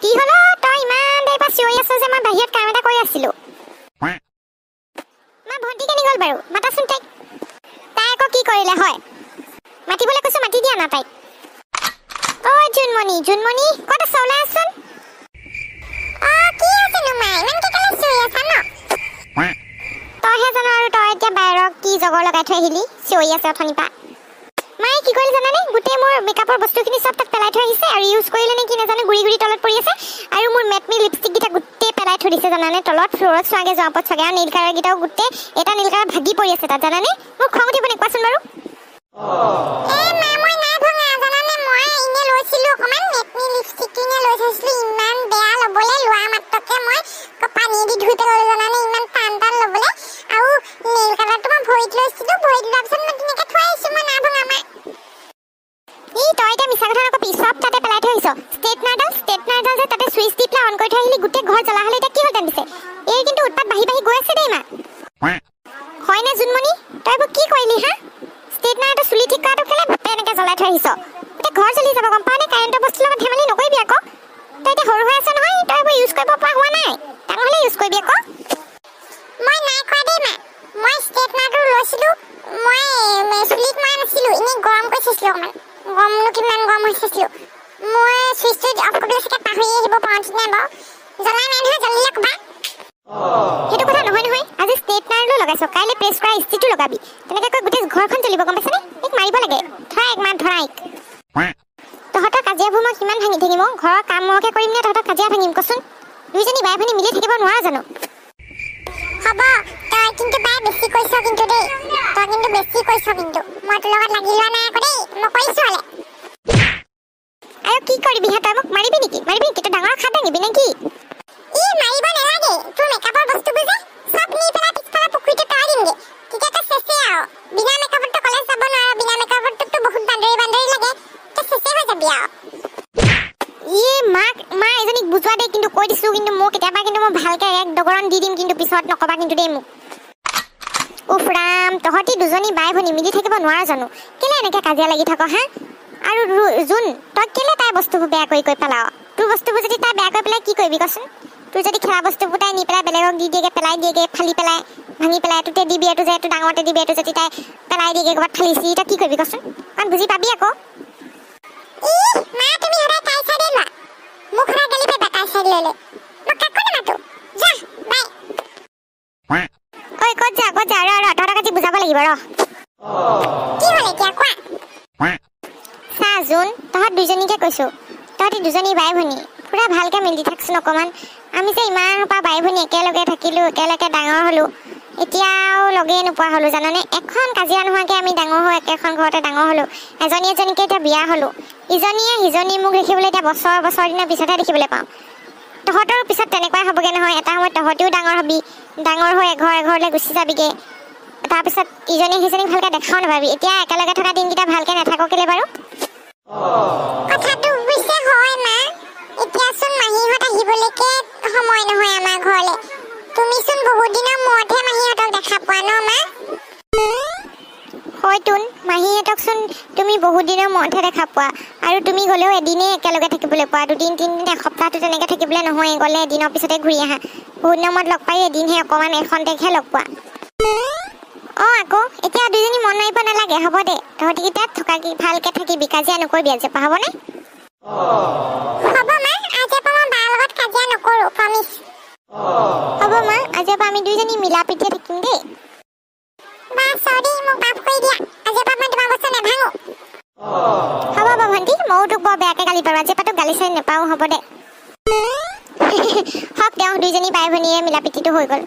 কি হলো তই ইমান দেৰি পৰা চিঞৰি আছ যে মই বাহিৰত কাম এটা কৰি আছিলো মা ভণ্টি কেনি গ'ল বাৰু মাতাচোন তাইক তাই আকৌ কি কৰিলে হয় মাতিবলৈ কৈছো মাতি দিয়া না তাইক ঐ জুনমণি ক'ত আছ ওলাই আছোন কি আছে নো মা ইমান কেলে চিঞৰি আছা ন তইহে জানো আৰু তই এতিয়া বাহিৰত কি জগৰ লগাই থৈ আহিলি চিঞৰি আছে অথনি পা মায়ে কি কৰিলে জানানে গোটেই মোৰ মেকআপৰ বস্তুখিনি সব তাক পেলাই থৈ আহিছে আৰু ইউজ কৰিলে নে কি নাজানো গুৰি তলত পৰি আছে আৰু মোৰ মেটমি লিপষ্টিক গিটা গোটেই পেলাই থৈ দিছে জানানে তলত ফ্লোৰত চাগে যোৱাপত চাগে আৰু নীল কালাৰ গিটাও গোটেই এটা নীল কালাৰ ভাগি পৰি আছে তাত জানানে মোৰ খং উঠিব নে কোৱাচোন বাৰু মা মই নাই ভঙা জানানে মই ইনে লৈছিলো অকমান মেটমি লিপষ্টিক কিনে লৈ থৈছিলো ইমান বেয়া লবলে লোৱা মাত্ৰকে মই পানী দি ধুই পেলালো জানানে ইমান টান লবলে আৰু নীল কালাৰটো মই ভৰিত লৈছিলো ভৰিত লোৱাৰ পিছত মই তেনেকে থৈ আহিছো মই নাই ভঙা মা তই এতিয়া মিছা কথা নকবি সব তাতে পেলাই থৈ আহিছ ষ্টেটনাৰডাল যে তাতে সুইচ দি পেলাই অন কৰি থৈ আহিলি গোটেই ঘৰ জ্বলা হ'লে এতিয়া কি হ'ল দিছে এই কিন্তু উৎপাত বাঢ়ি গৈ আছে দেই মা হয়নে জুনমণি তই এইবোৰ কি কৰিলি হা ষ্টেটনাৰটো চুলি ঠিক কৰাটো কেলে এনেকৈ জ্বলাই থৈ আহিছ গোটেই ঘৰ জ্বলি যাব গম পাৱ নে কাৰেণ্টৰ বস্তুৰ লগত ধেমালি নকৰিবি আকৌ তই এতিয়া সৰু হৈ আছ নহয় তই এইবোৰ ইউজ কৰিব পৰা হোৱা নাই ডাঙৰ হ'লে ইউজ কৰিবি আকৌ মই নাই কৰা দেই মা মই ষ্টেটনাৰটো লৈছিলোঁ মই চুলিত মৰা নাছিলোঁ এনেই গৰম কৰি থৈছিলোঁ অকণমান গৰমনো কিমান গৰম হৈছিলোঁ মই চুইচটো অফ কৰিবলৈ চাগে পাহৰি আহিব পাৰোঁ ঠিক নাই বাৰু জ্বলাই নাই নহয় জ্বলিলে ক'বা সেইটো কথা নহয় আজি ষ্টেটনাৰটো লগাইছ কাইলৈ প্ৰেছ কৰা ইস্ত্ৰিটো লগাবি তেনেকৈ কৈ গোটেই ঘৰখন জ্বলিব গম পাইছনে এক মাৰিব লাগে ধৰা এক তহঁতৰ কাজিয়াবোৰ মই কিমান ভাঙি থাকিম ঘৰৰ কাম মকে কৰিম নে তহঁতৰ কাজিয়া ভাঙিম কচোন দুইজনী বাই ভনী মিলি থাকিব নোৱাৰা জানো হ'ব তই কিন্তু বাই বেছি কৈছ কিন্তু দেই তই কিন্তু বেছি কৈছ কিন্তু মই তোৰ লগত লাগি লোৱা নাই আকৌ দেই মই কৈছোঁ হ'লে আৰু কি কৰিবি তই মোক মাৰিবি নেকি তই ডাঙৰ খাট দাঙিবি নে কি মাৰিব নালাগে তোৰ মেকআপৰ বস্তুবোৰ যে সব নি পেলাই পিছফালে পুখুৰীতে পেলাই দিমগে তেতিয়া তই চেচে আৰু বিনা মেকআপততো কলেজ যাব নোৱাৰ বিনা মেকআপততো বহুত বান্দৰী লাগে তই চেচে হৈ যাবি আৰু মা এজনীক বুজোৱা দেই কিন্তু কৈ দিছোঁ কিন্তু মোক কেতিয়াবা কিন্তু মই ভালকৈ এক ডগৰণ দি দিম কিন্তু পিছত নকবা কিন্তু দেই মোক উফ ৰাম তহঁতি দুজনী বাই ভনী মিলি থাকিব নোৱাৰ জানো কেলে এনেকৈ কাজিয়া লাগি থাক হা আৰু জোন তই কেলে তাই বস্তুবোৰ বেয়া কৰি পেলাৱ তোৰ বস্তুবোৰ যদি তাই বেয়া কৰি পেলাই কি কৰিবি কচোন তোৰ যদি খেলা বস্তুবোৰ তাই নি পেলাই বেলেগক দি দিয়েগৈ পেলাই দিয়েগৈ ফালি পেলাই ভাঙি পেলাই তোতে দিবি এইটো যে এইটো ডাঙৰতে দিবি এইটো যদি তাই পেলাই দিয়েগৈ ক'ৰবাত ফালিছি তই কি কৰিবি কচোন কাৰণ বুজি পাবি আকৌ মা তুমি সদায় তাই চাইডে লোৱা মোক সদায় গালি পাৰিবা তাই চাইড লৈ মই কাকো নামাতো যা বাই ঐ ক'ত যা তহঁতক আজি বুজাব লাগিব ৰ কি হ'ল এতিয়া কোৱা চা জোন তহঁত দুজনীকে কৈছোঁ তহঁতি দুজনী বাই ভনী পুৰা ভালকৈ মিলি থাকচোন অকণমান আমি যে ইমান সোপা বাই ভনী একেলগে থাকিলোঁ একেলগে ডাঙৰ হ'লোঁ এতিয়াও লগেই নোপোৱা হ'লোঁ জানানে এখন কাজিয়া নোহোৱাকৈ আমি ডাঙৰ হৈ একেখন ঘৰতে ডাঙৰ হ'লোঁ এজনীকে এতিয়া বিয়া হ'লোঁ ইজনীয়ে সিজনী মোক দেখিবলৈ এতিয়া বছৰ দিনৰ পিছতহে দেখিবলৈ পাওঁ তহঁতৰো পিছত তেনেকুৱাই হ'বগৈ নহয় এটা সময়ত তহঁতিও ডাঙৰ হ'বি ডাঙৰ হৈ এঘৰলৈ গুচি যাবিগৈ তাৰপিছত ইজনী সিজনীক ভালকৈ দেখাও নাপাবি এতিয়া একেলগে থকা দিনকেইটা ভালকৈ নাথাকো কেলে বাৰু কথাটো অৱশ্যে হয় মা এতিয়াচোন মাহীহঁত আহিবলৈকে সময় নহয় আমাৰ ঘৰলৈ তুমিচোন বহুত দিনৰ মূৰতহে মাহীহঁতক দেখা পোৱা ন মা হয়তোন মাহীহঁতকচোন তুমি বহুত দিনৰ মূৰতহে দেখা পোৱা আৰু তুমি গ'লেও এদিনেই একেলগে থাকিবলৈ পোৱা দুদিন তিনিদিন এসপ্তাহটো তেনেকৈ থাকিবলৈ নহয় গ'লে এদিনৰ পিছতে ঘূৰি আহা বহুত দিনৰ মূৰত লগ পাই এদিনহে অকণমান এখনতেহে লগ পোৱা আকৌ এতিয়া দুজনী মন মাৰিব নালাগে হ'ব দে তহঁতিকেইটা ভালকৈ থাকিবি কাজিয়া নকৰিবি আজিৰ পৰা হ'বনে হ'ব মা আজিৰ পৰা মই বাৰ লগত কাজিয়া নকৰোঁ প্ৰমিছ হ'ব মা আজিৰ পৰা আমি দুইজনী মিলা প্ৰীতিৰে থাকিম দেই বা চৰি মোক মাফ কৰি দিয়া আজিৰ পৰা মই তোমাৰ বস্তু নাভাঙো হ'ব ভণ্টি ময়ো তোক বৰ বেয়াকৈ গালি পাৰোঁ আজিৰ পৰা তোক গালি চালি নাপাওঁ হ'ব দে হওক তেওঁ দুইজনী বাই ভনীয়ে মিলা প্ৰীতিটো হৈ গ'ল